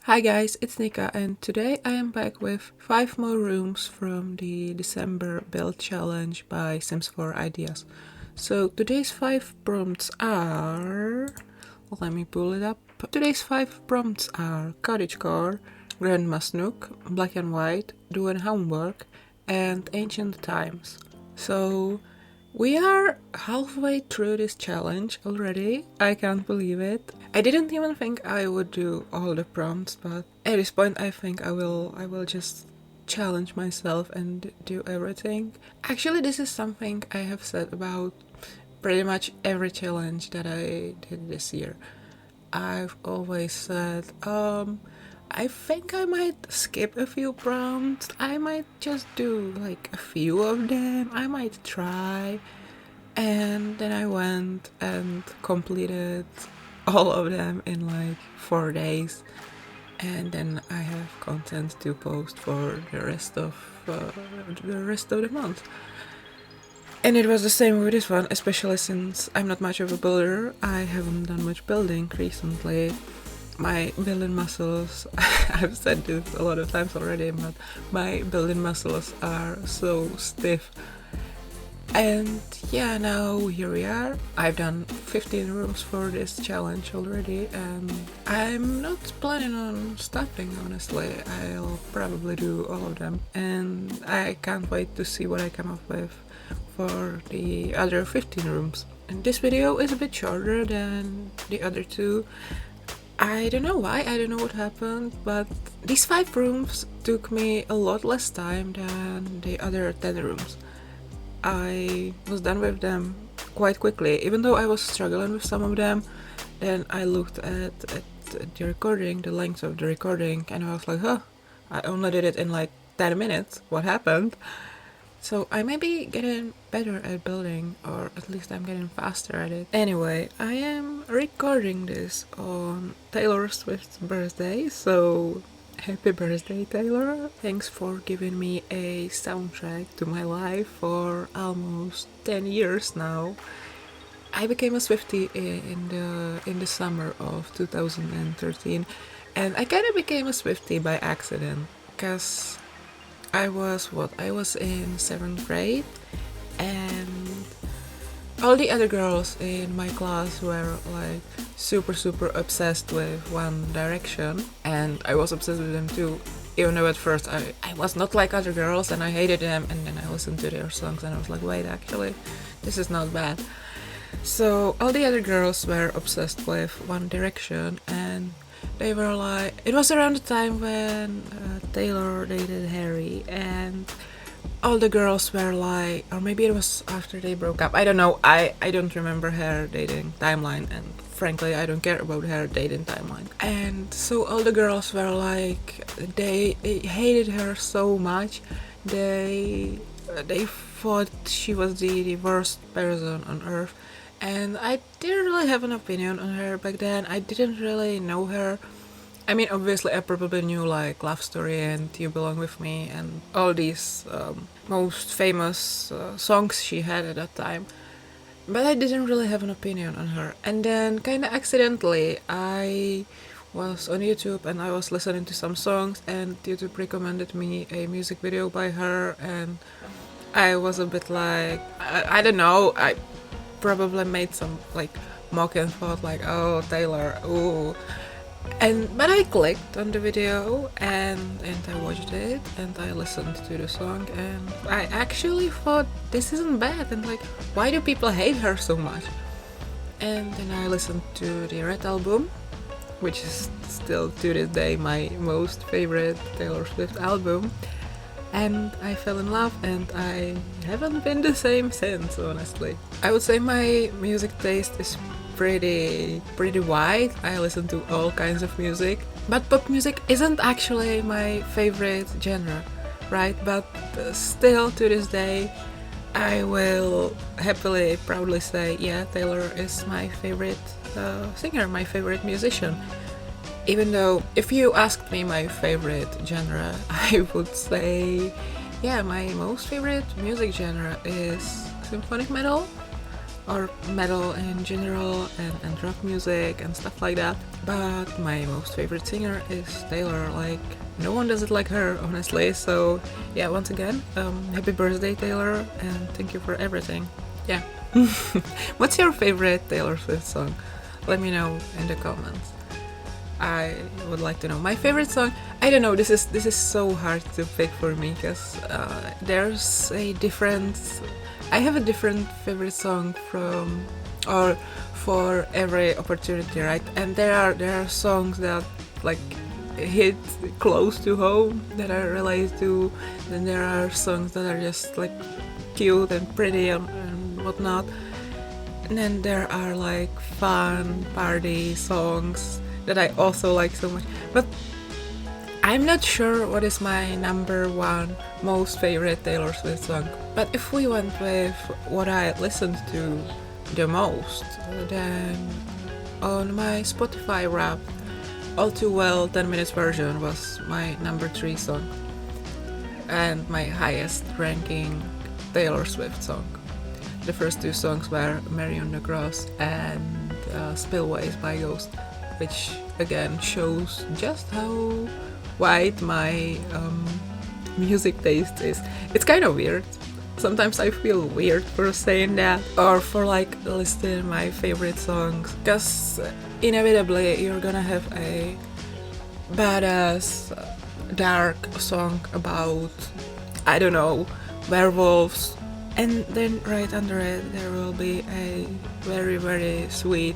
Hi guys, it's Nika and today I am back with 5 more rooms from the December build challenge by Sims 4 Ideas. So today's 5 prompts are... let me pull it up. Today's 5 prompts are Cottagecore, Grandma's Nook, Black and White, Doing Homework, and Ancient Times. So we are halfway through this challenge already. I can't believe it. I didn't even think I would do all the prompts, but at this point I think I will just challenge myself and do everything. Actually, this is something I have said about pretty much every challenge that I did this year. I've always said, I think I might skip a few prompts, I might just do like a few of them, I might try. And then I went and completed all of them in like 4 days. And then I have content to post for the rest of the month. And it was the same with this one, especially since I'm not much of a builder. I haven't done much building recently. My building muscles, I've said this a lot of times already, but my building muscles are so stiff. And yeah, now here we are. I've done 15 rooms for this challenge already, and I'm not planning on stopping, honestly. I'll probably do all of them, and I can't wait to see what I come up with for the other 15 rooms. And this video is a bit shorter than the other two. I don't know why, I don't know what happened, but these 5 rooms took me a lot less time than the other 10 rooms. I was done with them quite quickly, even though I was struggling with some of them. Then I looked at the recording, the length of the recording, and I was like, huh, I only did it in like 10 minutes, what happened? So I may be getting better at building, or at least I'm getting faster at it. Anyway, I am recording this on Taylor Swift's birthday, so happy birthday, Taylor. Thanks for giving me a soundtrack to my life for almost 10 years now. I became a Swiftie in the summer of 2013, and I kind of became a Swiftie by accident, because I was in 7th grade, and all the other girls in my class were like super obsessed with One Direction, and I was obsessed with them too, even though at first I was not like other girls and I hated them, and then I listened to their songs and I was like, wait, actually this is not bad. So all the other girls were obsessed with One Direction, and they were like, it was around the time when Taylor dated Harry, and all the girls were like, or maybe it was after they broke up, I don't know, I don't remember her dating timeline, and frankly I don't care about her dating timeline. And so all the girls were like, they hated her so much, they thought she was the worst person on earth. And I didn't really have an opinion on her back then. I didn't really know her. I mean, obviously I probably knew like Love Story and You Belong With Me and all these most famous songs she had at that time. But I didn't really have an opinion on her. And then kinda accidentally I was on YouTube and I was listening to some songs, and YouTube recommended me a music video by her, and I was a bit like, I don't know, I probably made some like mock and thought like, oh, Taylor, ooh. But I clicked on the video and I watched it and I listened to the song, and I actually thought this isn't bad, and like, why do people hate her so much? And then I listened to the Red album, which is still to this day my most favorite Taylor Swift album. And I fell in love, and I haven't been the same since, honestly. I would say my music taste is pretty wide. I listen to all kinds of music, but pop music isn't actually my favorite genre, right? But still to this day I will happily, proudly say, yeah, Taylor is my favorite singer, my favorite musician. Even though, if you asked me my favorite genre, I would say, yeah, my most favorite music genre is symphonic metal. or metal in general, and rock music and stuff like that. But my most favorite singer is Taylor. Like, no one does it like her, honestly. So yeah, once again, happy birthday, Taylor, and thank you for everything. Yeah. What's your favorite Taylor Swift song? Let me know in the comments. I would like to know. My favorite song, I don't know, this is so hard to pick for me, because there's a different, I have a different favorite song from, or for every opportunity, right? And there are songs that like hit close to home that I relate to. Then there are songs that are just like cute and pretty and whatnot. And then there are like fun party songs that I also like so much. But I'm not sure what is my number one most favorite Taylor Swift song. But if we went with what I listened to the most, then on my Spotify Wrapped, All Too Well 10 Minutes version was my number 3 song. And my highest ranking Taylor Swift song. The first 2 songs were Mary on the Cross and Spillways by Ghost, which again shows just how wide my music taste is. It's kind of weird. Sometimes I feel weird for saying that, or for like listing my favorite songs, because inevitably you're gonna have a badass dark song about, I don't know, werewolves, and then right under it there will be a very, very sweet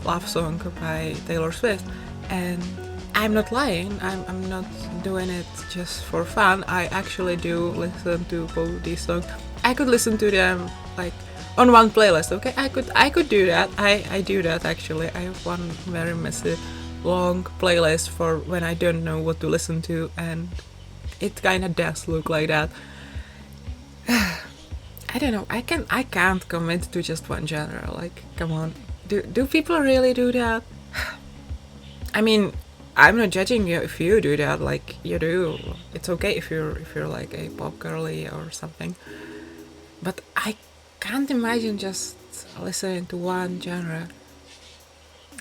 love song by Taylor Swift. And I'm not lying, I'm not doing it just for fun. I actually do listen to both these songs. I could listen to them like on one playlist, okay? I could do that. I do that actually. I have one very messy long playlist for when I don't know what to listen to, and it kinda does look like that. I don't know, I can't commit to just one genre, like, come on. Do people really do that? I mean, I'm not judging you if you do that, like you do. It's okay if you're like a pop girly or something. But I can't imagine just listening to one genre.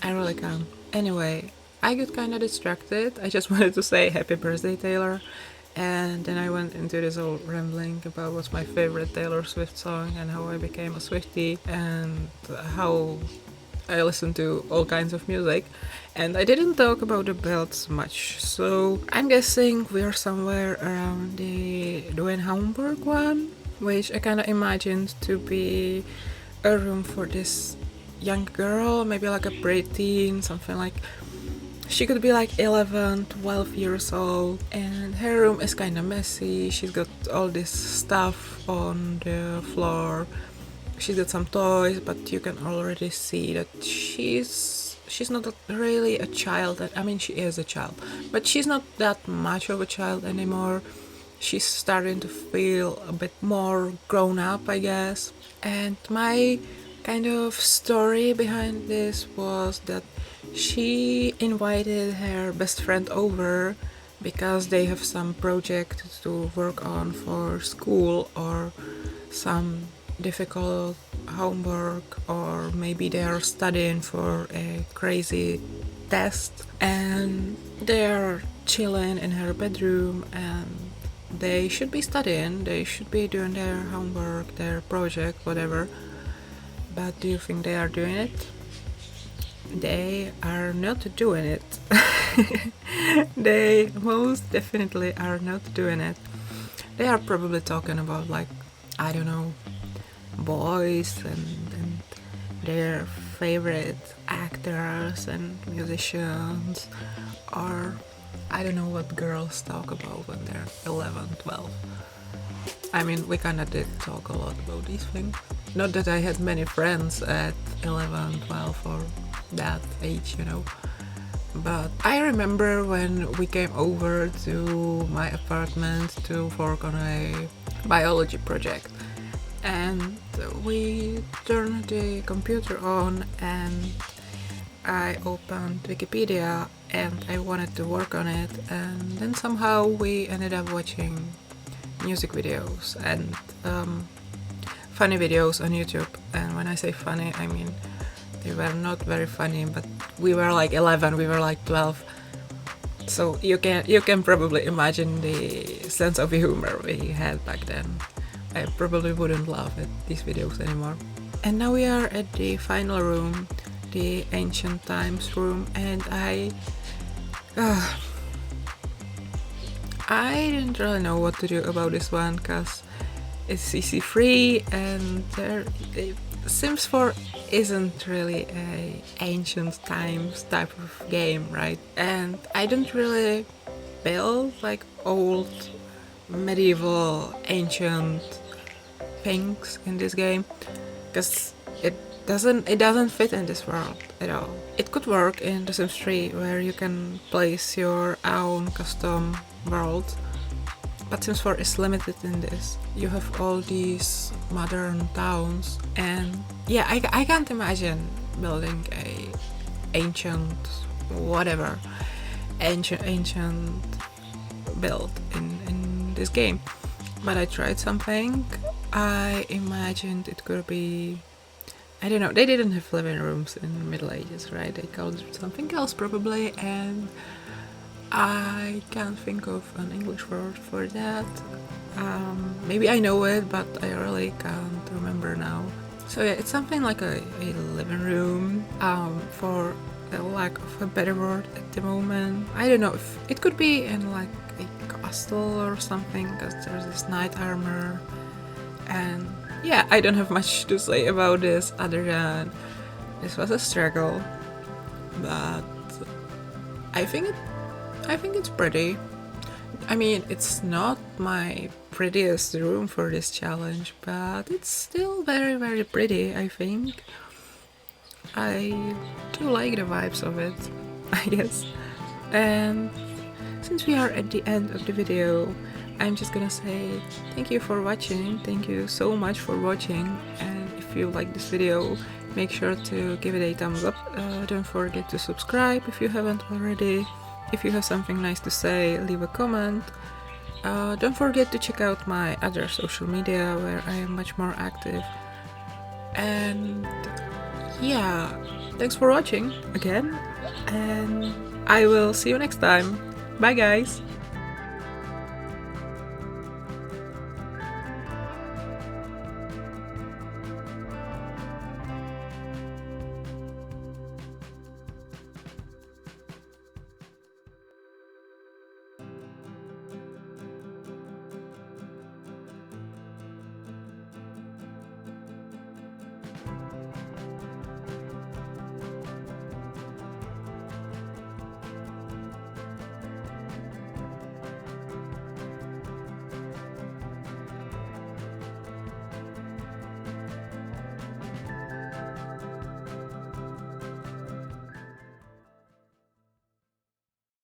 I really can't. Anyway, I got kind of distracted. I just wanted to say happy birthday, Taylor. And then I went into this whole rambling about what's my favorite Taylor Swift song and how I became a Swiftie and how I listen to all kinds of music. And I didn't talk about the belts much, so I'm guessing we're somewhere around the Dwayne Hamburg one, which I kind of imagined to be a room for this young girl, maybe like a preteen, something like. She could be like 11, 12 years old, and her room is kind of messy. She's got all this stuff on the floor. She's got some toys, but you can already see that she's not really a child. I mean, she is a child, but she's not that much of a child anymore. She's starting to feel a bit more grown up, I guess. And my kind of story behind this was that she invited her best friend over because they have some project to work on for school, or some difficult homework, or maybe they are studying for a crazy test, and they're chilling in her bedroom and they should be studying, they should be doing their homework, their project, whatever. But do you think they are doing it? They are not doing it. They most definitely are not doing it. They are probably talking about, like, I don't know, boys and their favorite actors and musicians, or I don't know what girls talk about when they're 11, 12. I mean, we kinda did talk a lot about these things. Not that I had many friends at 11, 12 or that age, you know. But I remember when we came over to my apartment to work on a biology project, and we turned the computer on and I opened Wikipedia and I wanted to work on it, and then somehow we ended up watching music videos, and funny videos on YouTube, and when I say funny, I mean they were not very funny, but we were like 11, we were like 12, so you can probably imagine the sense of humor we had back then. I probably wouldn't laugh at these videos anymore. And now we are at the final room, the Ancient Times room, and I didn't really know what to do about this one, because it's CC free, and Sims 4 isn't really a ancient times type of game, right? And I don't really build like old medieval ancient things in this game, because it doesn't fit in this world at all. It could work in The Sims 3, where you can place your own custom world, but Sims 4 is limited in this. You have all these modern towns, and yeah, I can't imagine building a ancient whatever ancient build in this game. But I tried something. I imagined it could be, I don't know, they didn't have living rooms in the Middle Ages, right? They called it something else probably, and I can't think of an English word for that. Maybe I know it, but I really can't remember now. So yeah, it's something like a living room, for the lack of a better word at the moment. I don't know if it could be in like a castle or something, because there's this knight armor. And yeah, I don't have much to say about this other than this was a struggle, but I think it's pretty. I mean, it's not my prettiest room for this challenge, but it's still very, very pretty, I think. I do like the vibes of it, I guess. And since we are at the end of the video, I'm just gonna say thank you for watching. Thank you so much for watching, and if you like this video, make sure to give it a thumbs up. Don't forget to subscribe if you haven't already. If you have something nice to say, leave a comment. Don't forget to check out my other social media, where I am much more active. And yeah, thanks for watching again, and I will see you next time. Bye guys!